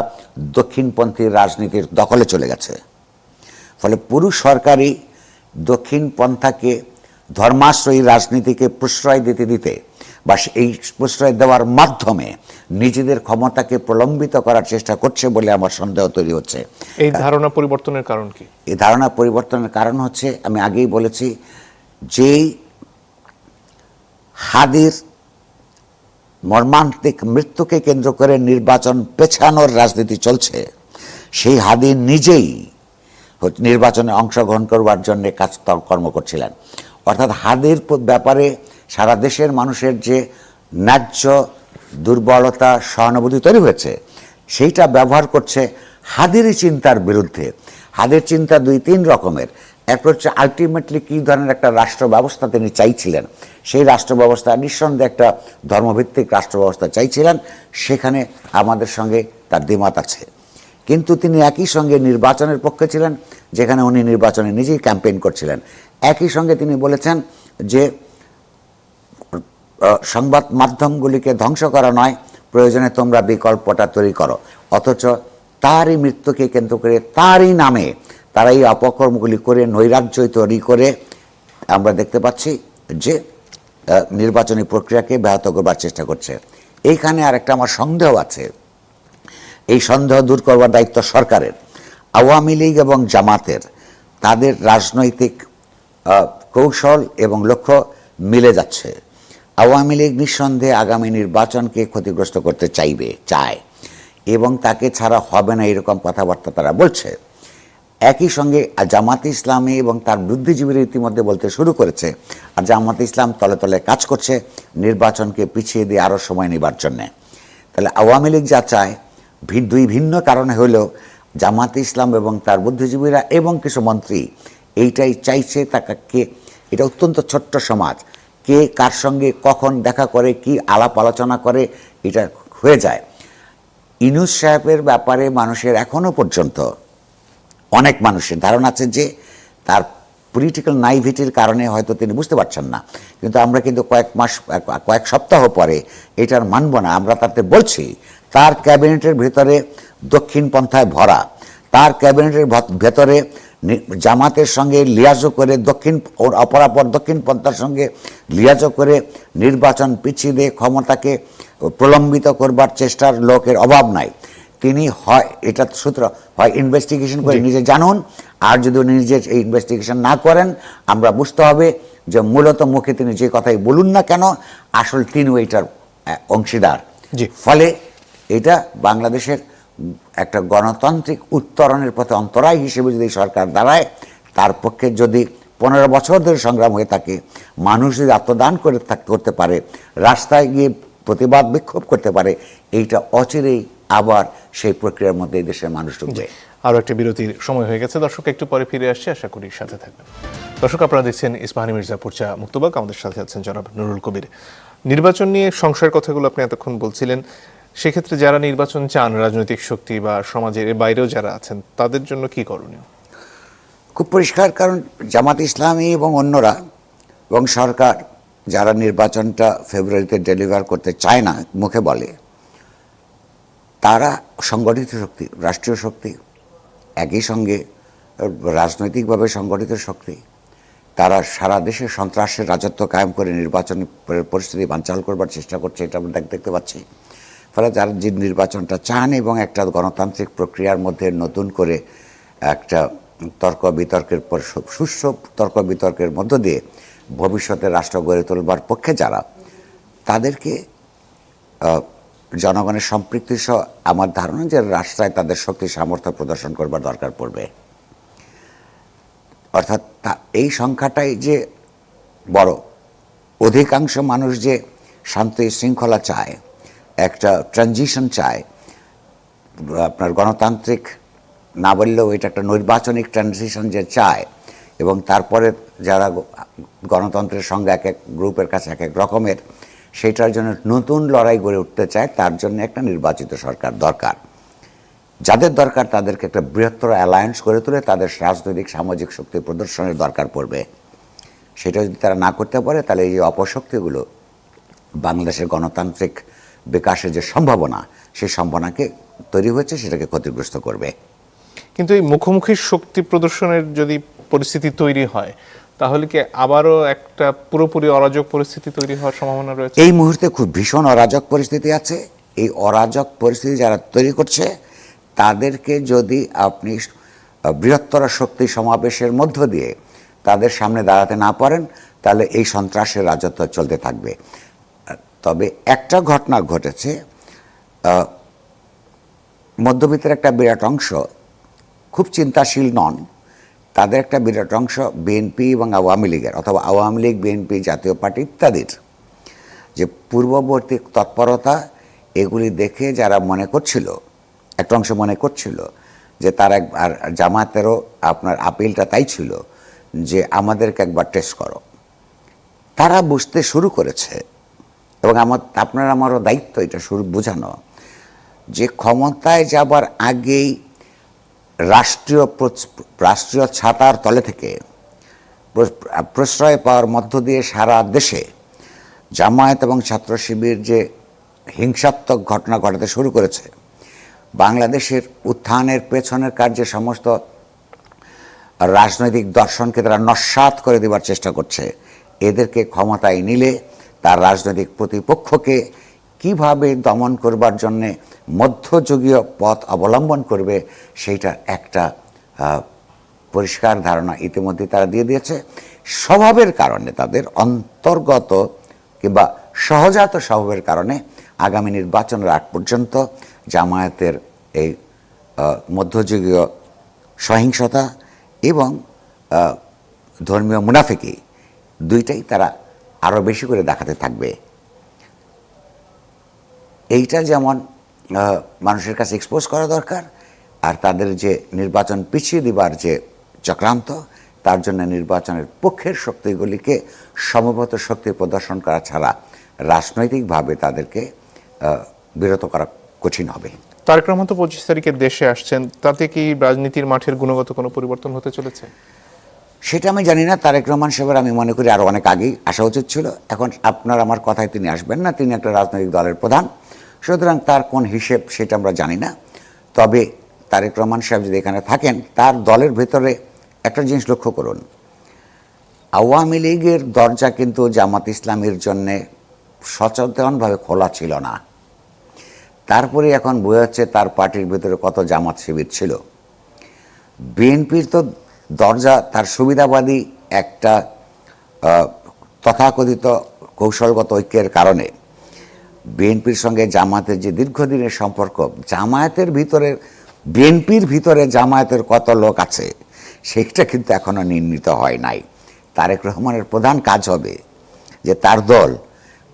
B: দক্ষিণপন্থী রাজনীতির দখলে চলে গেছে। ফলে পুরো সরকারই দক্ষিণপন্থাকে ধর্মাশ্রয়ী রাজনীতিকে প্রশ্রয় দিতে বা এই প্রশ্রয় দেওয়ার মাধ্যমে নিজেদের ক্ষমতাকে প্রলম্বিত করার চেষ্টা করছে বলে আমার সন্দেহ তৈরি হচ্ছে।
A: এই ধারণা পরিবর্তনের কারণ কি?
B: এই ধারণা পরিবর্তনের কারণ হচ্ছে, আমি আগেই বলেছি, যেই হাদির মর্মান্তিক মৃত্যুকে কেন্দ্র করে নির্বাচন পেছানোর রাজনীতি চলছে, সেই হাদি নিজেই নির্বাচনে অংশগ্রহণ করবার জন্য কর্ম করছিলেন। অর্থাৎ হাদির ব্যাপারে সারা দেশের মানুষের যে ন্যায্য দুর্বলতা সহানুভূতি তৈরি হয়েছে, সেইটা ব্যবহার করছে হাদির চিন্তার বিরুদ্ধে। হাদির চিন্তা 2-3 রকমের। একটা হচ্ছে আলটিমেটলি কী ধরনের একটা রাষ্ট্র ব্যবস্থা তিনি চাইছিলেন, সেই রাষ্ট্র ব্যবস্থা নিঃসন্দেহে একটা ধর্মভিত্তিক রাষ্ট্র ব্যবস্থা চাইছিলেন, সেখানে আমাদের সঙ্গে তার দ্বিমত আছে। কিন্তু তিনি একই সঙ্গে নির্বাচনের পক্ষে ছিলেন, যেখানে উনি নির্বাচনে নিজেই ক্যাম্পেইন করছিলেন। একই সঙ্গে তিনি বলেছেন যে সংবাদ মাধ্যমগুলিকে ধ্বংস করা নয়, প্রয়োজনে তোমরা বিকল্পটা তৈরি করো। অথচ তারই মৃত্যুকে কেন্দ্র করে তারই নামে তারা এই অপকর্মগুলি করে নৈরাজ্য তৈরি করে আমরা দেখতে পাচ্ছি যে নির্বাচনী প্রক্রিয়াকে ব্যাহত করবার চেষ্টা করছে। এইখানে আরেকটা আমার সন্দেহ আছে, এই সন্দেহ দূর করবার দায়িত্ব সরকারের। আওয়ামী লীগ এবং জামাতের তাদের রাজনৈতিক কৌশল এবং লক্ষ্য মিলে যাচ্ছে। আওয়ামী লীগ নিঃসন্দেহে আগামী নির্বাচনকে ক্ষতিগ্রস্ত করতে চায় এবং তাকে ছাড়া হবে না এরকম কথাবার্তা তারা বলছে। একই সঙ্গে জামাতে ইসলামী এবং তার বুদ্ধিজীবীরা ইতিমধ্যে বলতে শুরু করেছে, আর জামাতে ইসলাম তলে তলে কাজ করছে নির্বাচনকে পিছিয়ে দিয়ে আরও সময় নেবার জন্যে। তাহলে আওয়ামী লীগ যা চায়, দুই ভিন্ন কারণে হলেও জামাতে ইসলাম এবং তার বুদ্ধিজীবীরা এবং কিছু মন্ত্রী এইটাই চাইছে। তাকে, এটা অত্যন্ত ছোট্ট সমাজ, কে কার সঙ্গে কখন দেখা করে, কি আলাপ আলোচনা করে, এটা হয়ে যায়। ইউনূস সাহেবের ব্যাপারে মানুষের এখনো পর্যন্ত অনেক মানুষের ধারণা আছে যে তার পলিটিক্যাল নাইভিটির কারণে হয়তো তিনি বুঝতে পারছেন না, কিন্তু আমরা কিন্তু কয়েক সপ্তাহ পরে এটার মানব না। আমরা তাতে বলছি তার ক্যাবিনেটের ভেতরে দক্ষিণপন্থায় ভরা, তার ক্যাবিনেটের ভেতরে জামাতের সঙ্গে লিয়াজো করে অপরাপর দক্ষিণপন্থার সঙ্গে লিয়াজো করে নির্বাচন পিছিয়ে দিয়ে ক্ষমতাকে প্রলম্বিত করবার চেষ্টার লোকের অভাব নাই। তিনি হয় এটা সূত্র হয় ইনভেস্টিগেশন করে নিজে জানুন, আর যদি উনি নিজে এই ইনভেস্টিগেশন না করেন আমরা বুঝতে হবে যে মূলত মুখে তিনি যে কথাই বলুন না কেন আসল তিনিও এইটার অংশীদার। ফলে এটা বাংলাদেশের একটা গণতান্ত্রিক উত্তরণের পথে অন্তরায় হিসেবে যদি সরকার দাঁড়ায়, তার পক্ষে যদি 15 বছর ধরে সংগ্রাম হয়ে থাকে, মানুষ যদি আত্মদান করতে পারে, রাস্তায় গিয়ে প্রতিবাদ বিক্ষোভ করতে পারে, এইটা অচিরেই আবার সেই প্রক্রিয়ার মধ্যে এই দেশের মানুষ ঢুকবে।
A: আরও একটা বিরতির সময় হয়ে গেছে দর্শক, একটু পরে ফিরে আসছে, আশা করি সাথে থাকবেন। দর্শক, আপনারা দেখছেন ইস্পাহানী মির্জাপুর চা মুক্তবাক, আমাদের সাথে আছেন জনাব নুরুল কবির। নির্বাচন নিয়ে সংশয়ের কথাগুলো আপনি এতক্ষণ বলছিলেন, সেক্ষেত্রে যারা নির্বাচন চান, রাজনৈতিক শক্তি বা সমাজের বাইরেও যারা আছেন, তাদের জন্য কি করণীয়?
B: খুব পরিষ্কার, কারণ জামাত ইসলামী এবং অন্যরা এবং সরকার যারা নির্বাচনটা ফেব্রুয়ারিতে ডেলিভার করতে চায় না, মুখে বলে, তারা সংগঠিত শক্তি, রাষ্ট্রীয় শক্তি, একই সঙ্গে রাজনৈতিকভাবে সংগঠিত শক্তি। তারা সারা দেশে সন্ত্রাসের রাজত্ব কায়েম করে নির্বাচন পরিস্থিতি বানচাল করবার চেষ্টা করছে, এটা আমরা দেখতে পাচ্ছি। ফলে যারা যে নির্বাচনটা চান এবং একটা গণতান্ত্রিক প্রক্রিয়ার মধ্যে নতুন করে একটা তর্ক বিতর্কের পর সুষ্ঠু তর্ক বিতর্কের মধ্য দিয়ে ভবিষ্যতে রাষ্ট্র গড়ে তোলবার পক্ষে যারা, তাদেরকে জনগণের সম্পৃক্তি সহ আমার ধারণা যে রাষ্ট্রায় তাদের শক্তি সামর্থ্য প্রদর্শন করবার দরকার পড়বে। অর্থাৎ এই সংখ্যাটাই যে বড়, অধিকাংশ মানুষ যে শান্তি শৃঙ্খলা চায়, একটা ট্রানজিশন চায়, আপনার গণতান্ত্রিক না বললেও এটা একটা নির্বাচনিক ট্রানজিশন যে চায়, এবং তারপরে যারা গণতন্ত্রের সঙ্গে এক এক গ্রুপের কাছে এক এক রকমের, সেটার জন্য নতুন লড়াই গড়ে উঠতে চায়, তার জন্য একটা নির্বাচিত সরকার দরকার। যাদের দরকার তাদেরকে একটা বৃহত্তর অ্যালায়েন্স করে তুলে তাদের রাজনৈতিক সামাজিক শক্তি প্রদর্শনের দরকার পড়বে। সেটা যদি তারা না করতে পারে, তাহলে এই যে অপশক্তিগুলো বাংলাদেশের গণতান্ত্রিক বিকাশের যে সম্ভাবনা, সেই সম্ভাবনাকে তৈরি হয়েছে, সেটাকে ক্ষতিগ্রস্ত করবে।
A: কিন্তু এই মুখোমুখি শক্তি প্রদর্শনের যদি পরিস্থিতি তৈরি হয়, তাহলে কি আবারও একটা পুরোপুরি অরাজক পরিস্থিতি তৈরি হওয়ার সম্ভাবনা রয়েছে?
B: এই মুহূর্তে খুব ভীষণ অরাজক পরিস্থিতি আছে। এই অরাজক পরিস্থিতি যারা তৈরি করছে, তাদেরকে যদি আপনি বৃহত্তর শক্তি সমাবেশের মধ্য দিয়ে তাদের সামনে দাঁড়াতে না পারেন, তাহলে এই সন্ত্রাসের রাজত্ব চলতে থাকবে। তবে একটা ঘটনা ঘটেছে, মধ্যবিত্তের একটা বিরাট অংশ খুব চিন্তাশীল নন, তাদের একটা বিরাট অংশ বিএনপি এবং আওয়ামী লীগের, অথবা আওয়ামী লীগ, বিএনপি, জাতীয় পার্টি ইত্যাদির যে পূর্ববর্তী তৎপরতা, এগুলি দেখে যারা মনে করছিল, একটা অংশ মনে করছিল যে তার আর জামাতেরও আপনার আপিলটা তাই ছিল যে আমাদেরকে একবার টেস্ট করো, তারা বুঝতে শুরু করেছে। এবং আপনার আমারও দায়িত্ব এটা বোঝানো যে ক্ষমতায় যাবার আগেই রাষ্ট্রীয় ছাতার তলে থেকে প্রশ্রয় পাওয়ার মধ্য দিয়ে সারা দেশে জামায়াত এবং ছাত্র শিবির যে হিংসাত্মক ঘটনা ঘটাতে শুরু করেছে, বাংলাদেশের উত্থানের পেছনের কার্যে সমস্ত রাজনৈতিক দর্শনকে তারা নস্যাৎ করে দেওয়ার চেষ্টা করছে। এদেরকে ক্ষমতায় নিলে তার রাজনৈতিক প্রতিপক্ষকে কিভাবে দমন করবার জন্যে মধ্যযুগীয় পথ অবলম্বন করবে, সেইটার একটা পরিষ্কার ধারণা ইতিমধ্যে তারা দিয়ে দিয়েছে। স্বভাবের কারণে, তাদের অন্তর্গত কিংবা সহজাত স্বভাবের কারণে আগামী নির্বাচনের আগ পর্যন্ত জামায়াতের এই মধ্যযুগীয় সহিংসতা এবং ধর্মীয় মুনাফিকি দুইটাই তারা আরও বেশি করে দেখাতে থাকবে। এইটা যেমন মানুষের কাছে এক্সপোজ করা দরকার, আর তাদের যে নির্বাচন পিছিয়ে দিবার যে চক্রান্ত, তার জন্য নির্বাচনের পক্ষের শক্তিগুলিকে সমবেত শক্তি প্রদর্শন করা ছাড়া রাজনৈতিকভাবে তাদেরকে বিরত করা কঠিন হবে।
A: তারেক রহমান তো 25 তারিখে দেশে আসছেন, তাতে কি রাজনীতির মাঠের গুণগত কোনো পরিবর্তন হতে চলেছে?
B: সেটা আমি জানি না। তারেক রহমান সাহেবের আমি মনে করি আরও অনেক আগেই আসা উচিত ছিল। এখন আপনার আমার কথায় তিনি আসবেন না, তিনি একটা রাজনৈতিক দলের প্রধান, সুতরাং তার কোন হিসেব সেটা আমরা জানি না। তবে তারেক রহমান সাহেব যদি এখানে থাকেন, তার দলের ভেতরে একটা জিনিস লক্ষ্য করুন, আওয়ামী লীগের দরজা কিন্তু জামাত ইসলামের জন্যে সচেতনভাবে খোলা ছিল না। তারপরে এখন বোঝা যাচ্ছে তার পার্টির ভেতরে কত জামাত শিবির ছিল। বিএনপির তো দরজা তার সুবিধাবাদী একটা তথাকথিত কৌশলগত ঐক্যের কারণে বিএনপির সঙ্গে জামাতের যে দীর্ঘদিনের সম্পর্ক, জামায়াতের ভিতরে বিএনপির ভিতরে জামায়াতের কত লোক আছে সেটা কিন্তু এখনও নির্ণীত হয় নাই। তারেক রহমানের প্রধান কাজ হবে যে তার দল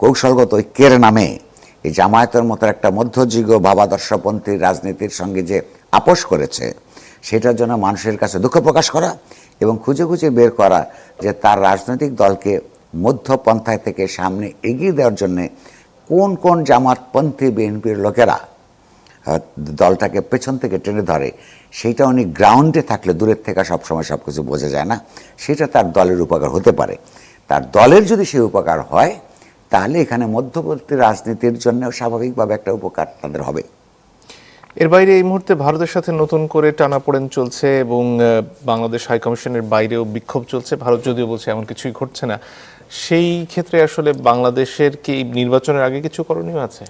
B: কৌশলগত ঐক্যের নামে এই জামায়াতের মতো একটা মধ্যযুগীয় ভাবাদর্শপন্থী রাজনীতির সঙ্গে যে আপোষ করেছে সেটার জন্য মানুষের কাছে দুঃখ প্রকাশ করা এবং খুঁজে খুঁজে বের করা যে তার রাজনৈতিক দলকে মধ্যপন্থায় থেকে সামনে এগিয়ে দেওয়ার জন্যে কোন কোন জামাতপন্থী বিএনপির লোকেরা দলটাকে পেছন থেকে টেনে ধরে, সেইটা উনি গ্রাউন্ডে থাকলে দূরের থেকে সবসময় সব কিছু বোঝা যায় না, সেটা তার দলের উপকার হতে পারে। তার দলের যদি সেই উপকার হয় তাহলে এখানে মধ্যবর্তী রাজনীতির জন্য স্বাভাবিকভাবে একটা উপকার তাদের হবে।
A: এর বাইরে এই মুহূর্তে ভারতের সাথে নতুন করে টানাপোড়েন চলছে এবং বাংলাদেশ হাইকমিশনের বাইরেও বিক্ষোভ চলছে। ভারত যদিও বলছে এমন কিছুই ঘটছে না, সেই ক্ষেত্রে আসলে বাংলাদেশের কি নির্বাচনের আগে কিছু করণীয় আছে?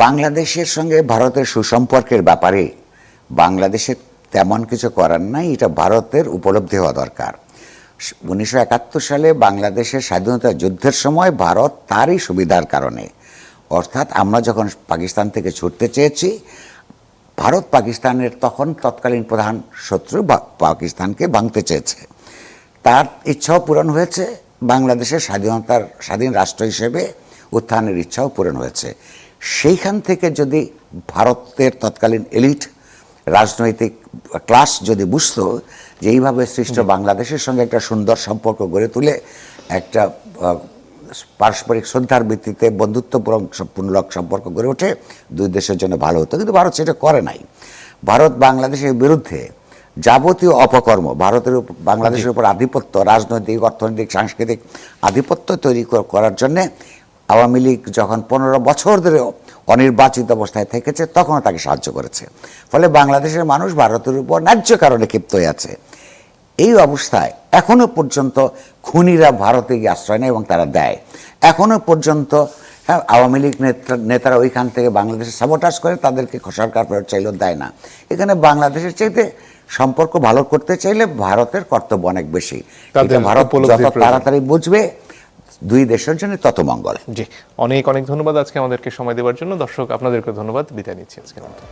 B: বাংলাদেশের সঙ্গে ভারতের সুসম্পর্কের ব্যাপারে বাংলাদেশের তেমন কিছু করার নাই, এটা ভারতের উপলব্ধি হওয়া দরকার। 1971 সালে বাংলাদেশের স্বাধীনতা যুদ্ধের সময় ভারত তারই সুবিধার কারণে, অর্থাৎ আমরা যখন পাকিস্তান থেকে ছুটতে চেয়েছি, ভারত পাকিস্তানের তখন তৎকালীন প্রধান শত্রু পাকিস্তানকে ভাঙতে চেয়েছে। তার ইচ্ছাও পূরণ হয়েছে, বাংলাদেশের স্বাধীন রাষ্ট্র হিসেবে উত্থানের ইচ্ছাও পূরণ হয়েছে। সেইখান থেকে যদি ভারতের তৎকালীন এলিট রাজনৈতিক ক্লাস যদি বুঝতো যে এইভাবে সৃষ্ট বাংলাদেশের সঙ্গে একটা সুন্দর সম্পর্ক গড়ে তুলে একটা পারস্পরিক শ্রদ্ধার ভিত্তিতে বন্ধুত্বপূর্ণ সম্পর্ক গড়ে ওঠে, দুই দেশের জন্য ভালো হতো, কিন্তু ভারত সেটা করে নাই। ভারত বাংলাদেশের বিরুদ্ধে যাবতীয় অপকর্ম, ভারতের বাংলাদেশের উপর আধিপত্য, রাজনৈতিক, অর্থনৈতিক, সাংস্কৃতিক আধিপত্য তৈরি করার জন্যে আওয়ামী লীগ যখন 15 বছর ধরে অনির্বাচিত অবস্থায় থেকেছে তখনও তাকে সাহায্য করেছে। ফলে বাংলাদেশের মানুষ ভারতের উপর ন্যায্য কারণে ক্ষিপ্ত হয়ে আছে। এই অবস্থায় এখনো পর্যন্ত খুনিরা ভারতে গিয়ে আশ্রয় নেয় এবং তারা দেয়। এখনো পর্যন্ত আওয়ামী লীগ নেতারা ওইখান থেকে বাংলাদেশে সাবোটাজ করে, তাদেরকে সরকার ফেরত চাইলেও দেয় না। এখানে বাংলাদেশের চাইতে সম্পর্ক ভালো করতে চাইলে ভারতের কর্তব্য অনেক বেশি। ভারত যত তাড়াতাড়ি বুঝবে, দুই দেশের জন্য তত মঙ্গল।
A: জি, অনেক অনেক ধন্যবাদ আজকে আমাদেরকে সময় দেওয়ার জন্য। দর্শক আপনাদেরকে ধন্যবাদ, বিদায় নিচ্ছি আজকের মতো।